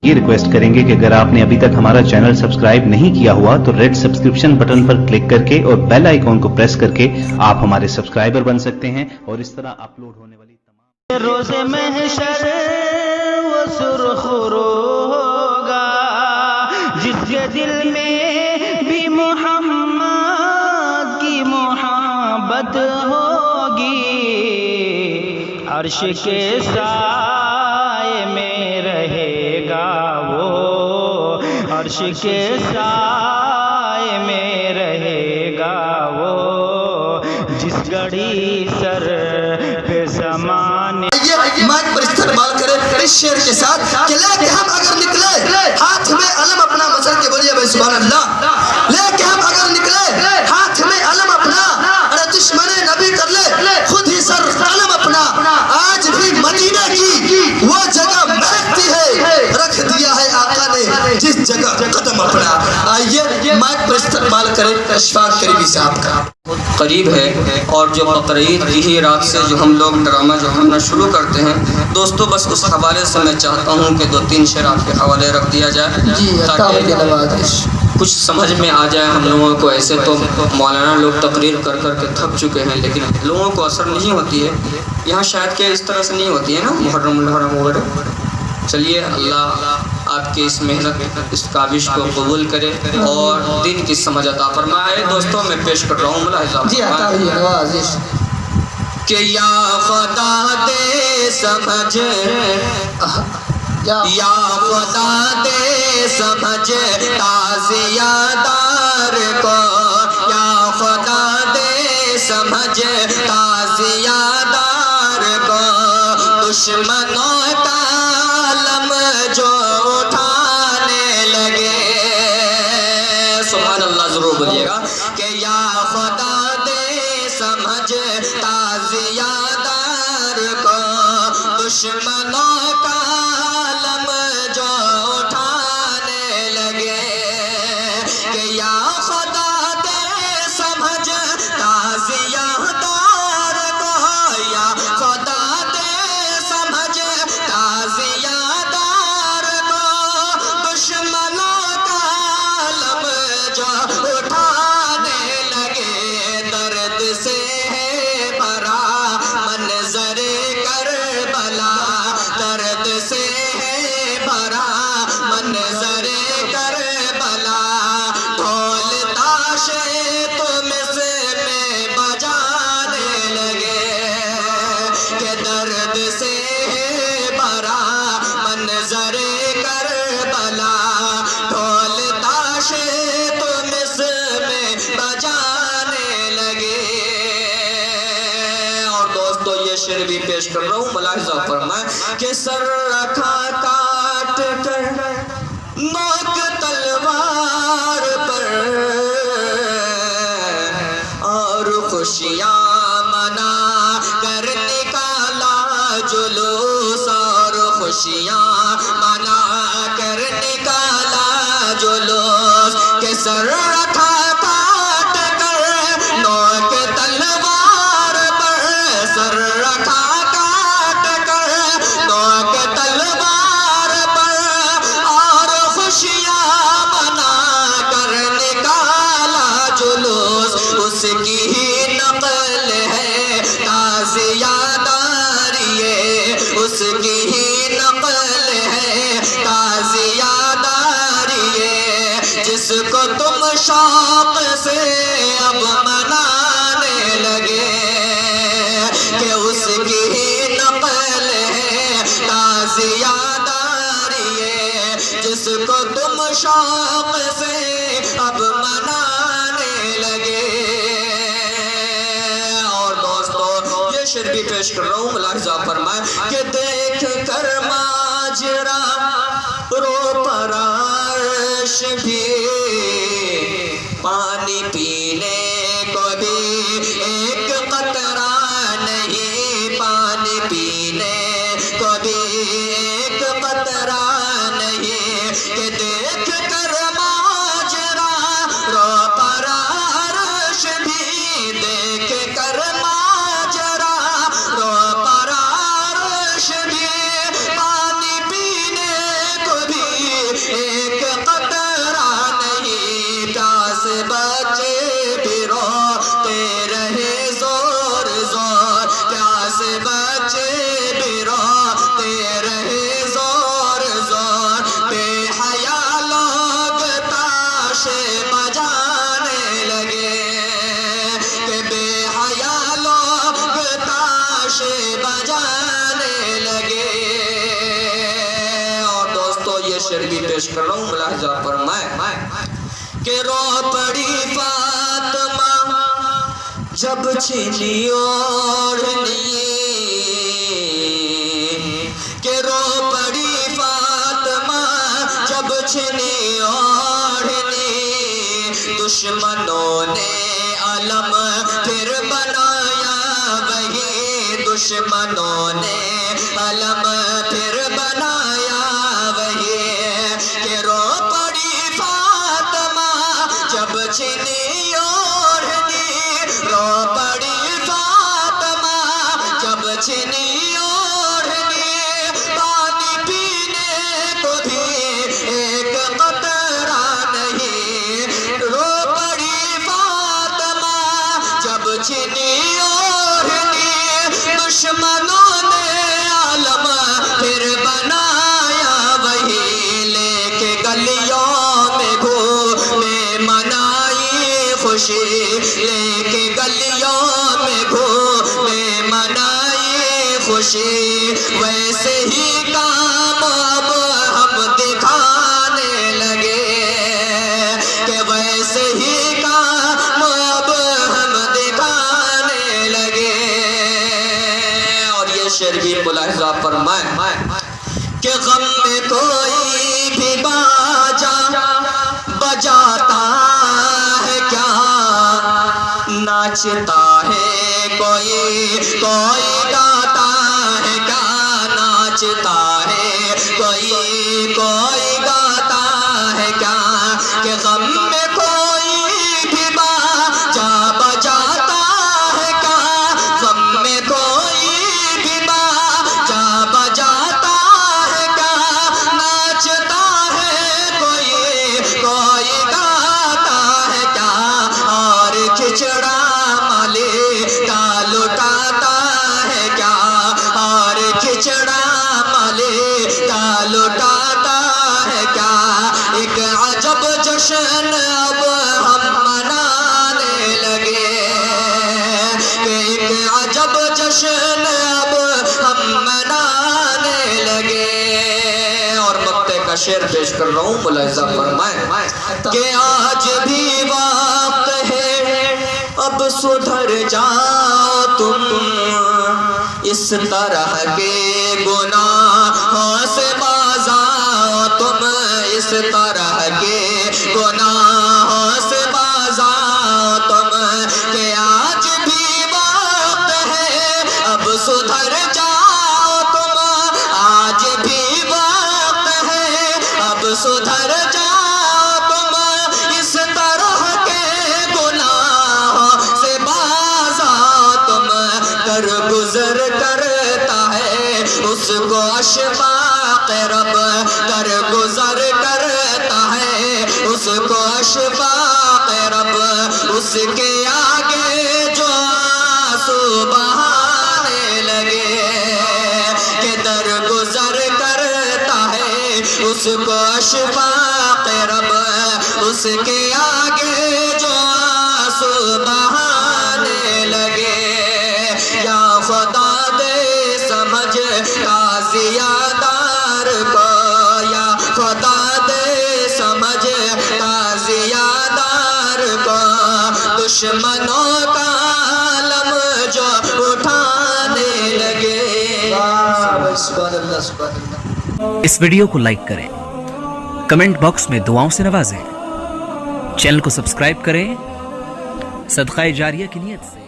ये रिक्वेस्ट करेंगे कि अगर आपने अभी तक हमारा चैनल सब्सक्राइब नहीं किया हुआ तो रेड सब्सक्रिप्शन बटन पर क्लिक करके और बेल आइकॉन को प्रेस करके आप हमारे सब्सक्राइबर बन सकते हैं और इस तरह अपलोड होने वाली तमाम रोज़े महशर वो सुरखुरो होगा जिसके दिल में भी मोहम्मद की मोहब्बत होगी, अर्श के साए में रहेगा वो, अर्श के साए में रहेगा वो, जिस घड़ी सर पे ज़माने माइक पर इस्तेमाल करें इस शेर के साथ कि लेके हम अगर निकले हाथ में अलम अपना, मसल के बोलिए भाई सुभान अल्लाह। लेके हम अगर निकले हाथ में अलम अपना, अरे दुश्मने नबी कर ले खुद ही सर कलम अपना। आज भी मदीने की वो जगह महकती है, रख दिया है आका ने जिस जगह कदम अपना। आइए माइक पर इस्तेमाल करें अशफाक करीबी साहब का। करीब है और जो बकरीद की ही रात से जो हम लोग ड्रामा जो करना शुरू करते हैं दोस्तों, बस उस हवाले से मैं चाहता हूँ कि 2-3 शेर आपके हवाले रख दिया जाए ताकि कुछ समझ में आ जाए हम लोगों को। ऐसे तो मौलाना लोग तकरीर कर कर के थक चुके हैं, लेकिन लोगों को असर नहीं होती है यहाँ, शायद कि इस तरह से नहीं होती है ना मुहर्रम वगैरह। चलिए अल्लाह आपकी इस मेहनत इस काविश को कबूल करे और दिन की समझ अता फरमाए। दोस्तों मैं पेश कर रहा हूँ मुलाहिज़ा कि या खुदा दे समझ, या खुदा दे समझ ताज़ियादार को, या खुदा दे समझ ताज़ियादार को, दुश्मनों का अलम जो उठाने लगे। सुभान अल्लाह जरूर बोलिएगा कि या खुदा दे समझ ताज़ियादार को, दुश्मनों का अलम जो उठाने लगे। कि या खुदा दे समझ ताज़ियादार को, या खुदा दे समझ ताज़ियादार को, दुश्मनों का अलम जो उठाने लगे। दर्द से है भरा मंज़रे करबला, दर्द से है भरा मंज़रे करबला, ढोल ताशे तुम से में बजाने लगे। कि दर्द से है भरा मंज़रे करबला, ढोल ताशे तुम से में बजाने लगे। और दोस्तों ये शेर भी पेश कर रहा हूँ मुलाहिज़ा फरमाएं कि सर रखा काट कर नोक तलवार पर, और खुशियाँ मना कर निकाला जुलूस, और खुशियाँ मना कर निकाला जुलूस। के सर रखा काट कर नोक तलवार पर, सर रखा काट कर नोक तलवार पर, और खुशियाँ मना कर निकाला जुलूस। उसकी ही नकल है ताज़ियादारी, उसकी ही नकल है ताज़ियादारी, जिसको तुम शौक से अब मनाने लगे। कि उसकी ही नकल है ताज़ियादारी, जिसको तुम शौक से अब मनाने लगे। और दोस्तों ये शेर भी पेश कर रहा हूँ मुलाहिज़ा फरमाएं कि देख कर माजरा रो पड़ा अर्श भी, पानी पीने को भी एक कतरा नहीं, पानी पीने को भी एक कतरा नहीं। कि देख कर माजरा रो पड़ा अर्श भी, देख कर माजरा रो पड़ा अर्श भी, पानी पीने को भी یہ شعر بھی پیش کر رہا ہوں، ملاحظہ فرمائیں کہ رو پڑی فاطمہ جب چھینی اوڑھنی، کہ رو پڑی فاطمہ جب چھینی اوڑھنی، دشمنوں نے علم پھر بنایا وہی، دشمنوں نے علم پھر بنایا وہی، کہ رو پڑی فاطمہ جب چھینی اوڑھنی، رو پڑی فاطمہ جب چھینی اوڑھنی، پانی پینے کو بھی ایک قطرہ نہیں، رو پڑی فاطمہ جب چھینی اوڑھنی، دشمنوں نے عالم پھر بنایا وہی، لے کے گلیوں میں گھومے منائی خوشی، لے کے گلیوں میں گھومے منائی خوشی، ویسے ہی کام اب ہم دکھانے لگے، کہ ویسے ہی کام اب ہم دکھانے لگے۔ اور یہ شعر بھی ملاحظہ فرمائیں کہ غم میں کوئی بھی باجا بجاتا ہے کیا، ناچتا ہے کوئی گاتا ہے کیا، ناچتا ہے کوئی گاتا ہے کیا، کہ غم میں کوئی بھی باجا بجاتا ہے کیا، غم میں کوئی بھی باجا بجاتا ہے کیا، ناچتا ہے کوئی گاتا ہے کیا، اور کھچڑا مالے کا لٹاتا ہے کیا، اور کھچڑا مالے کا لٹاتا ہے کیا، ایک عجب جشن اب ہم منانے لگے، کہ ایک عجب جشن اب ہم منانے لگے۔ اور مقطع کا شعر پیش کر رہا ہوں، ملاحظہ فرمائیں کہ آج بھی وقت ہے اب سدھر جاؤ تم، اس طرح کے گناہوں سے باز آؤ تم، اس طرح کے گناہوں سے باز آؤ تم، کہ آج بھی وقت ہے اب سدھر جاؤ تم، آج بھی وقت ہے اب سدھر جاؤ تم، اس طرح کے گناہوں سے باز آؤ تم، در گزر کرتا ہے اس کو اشفاق رب، در گزر کرتا ہے اس کو اشفاق رب، اس کے آگے جو آنسو بہانے لگے، کہ در گزر کرتا ہے اس کو اشفاق رب، اس کے آگے جو آنسو بہانے لگے، یا خدا دے سمجھ تازیادار کو، یا خدا دے سمجھ تازیادار کو، دشمنوں کا عالم جو اٹھانے لگے۔ سبحان اللہ سبحان اللہ۔ اس ویڈیو کو لائک کریں، کمنٹ باکس میں دعاؤں سے نوازیں، چینل کو سبسکرائب کریں، صدقہ جاریہ کی نیت سے۔